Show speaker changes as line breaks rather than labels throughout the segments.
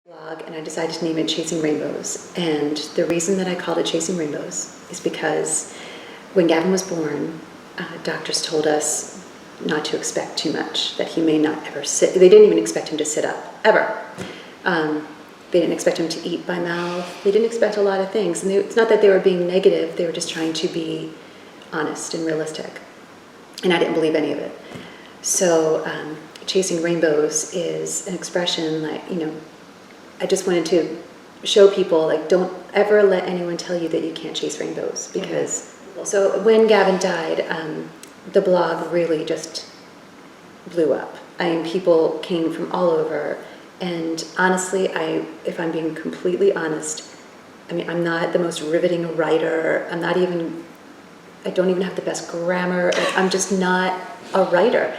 blog, and I decided to name it Chasing Rainbows. And the reason that I called it Chasing Rainbows is because when Gavin was born, doctors told us not to expect too much, that he may not ever sit. They didn't even expect him to sit up, ever. They didn't expect him to eat by mouth. They didn't expect a lot of things. And it's not that they were being negative, they were just trying to be honest and realistic. And I didn't believe any of it. So Chasing Rainbows is an expression like, I just wanted to show people, like, don't ever let anyone tell you that you can't chase rainbows, because so when Gavin died, the blog really just blew up. I mean, people came from all over, and honestly, if I'm being completely honest, I mean, I'm not the most riveting writer. I don't even have the best grammar. I'm just not a writer.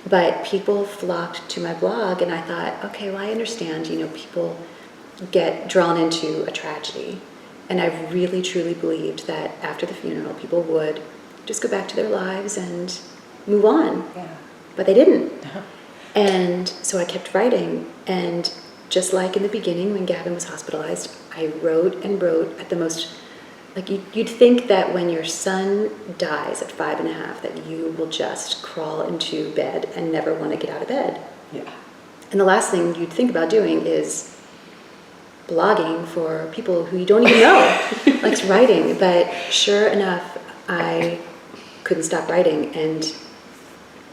But people flocked to my blog, and I thought, okay, well, I understand, people get drawn into a tragedy. And I really, truly believed that after the funeral, people would just go back to their lives and move on.
Yeah.
But they didn't. And so I kept writing. And just like in the beginning when Gavin was hospitalized, I wrote and wrote at the most, like you'd think that when your son dies at 5.5, that you will just crawl into bed and never want to get out of bed.
Yeah.
And the last thing you'd think about doing is blogging for people who you don't even know, like writing. But sure enough, I couldn't stop writing. And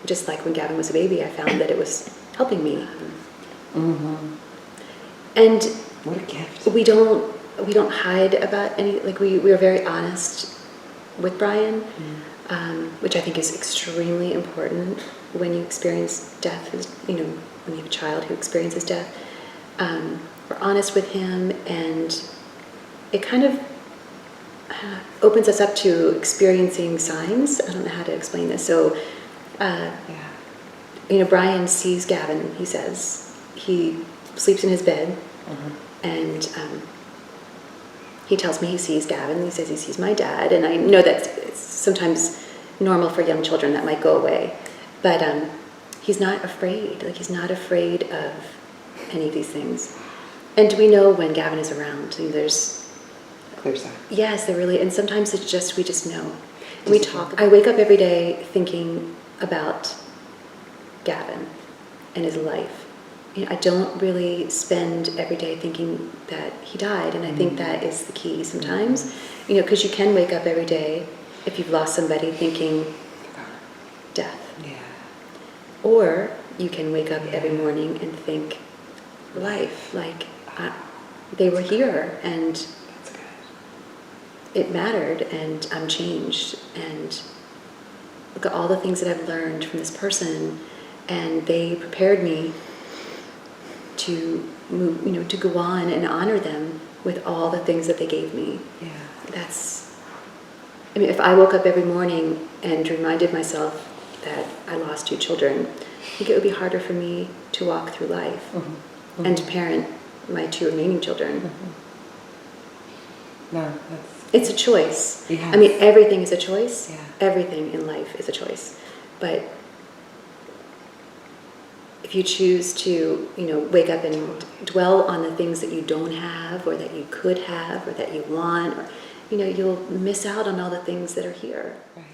just like when Gavin was a baby, I found that it was helping me.
Mm-hmm.
And
what a gift.
We don't hide about any, like we are very honest with Brian, which I think is extremely important when you experience death, when you have a child who experiences death. We're honest with him, and it kind of opens us up to experiencing signs. I don't know how to explain this. So, Brian sees Gavin, he says. He sleeps in his bed, and he tells me he sees Gavin. He says he sees my dad, and I know that it's sometimes normal for young children, that might go away. But he's not afraid. Like, he's not afraid of any of these things. And we know when Gavin is around. There's
clear sign.
Yes, there really. And sometimes we just know. And we talk. I wake up every day thinking about Gavin and his life. I don't really spend every day thinking that he died, and I think that is the key sometimes, because you can wake up every day, if you've lost somebody, thinking death.
Yeah.
Or you can wake up every morning and think life, like they were here, and
That's good.
it mattered, and I'm changed, and look at all the things that I've learned from this person, and they prepared me to move, to go on and honor them with all the things that they gave me.
Yeah.
If I woke up every morning and reminded myself that I lost 2 children, I think it would be harder for me to walk through life and to parent my 2 remaining children.
No,
It's a choice.
Yes.
Everything is a choice.
Yeah.
Everything in life is a choice. But if you choose to, wake up and dwell on the things that you don't have, or that you could have, or that you want, or, you'll miss out on all the things that are here.
right.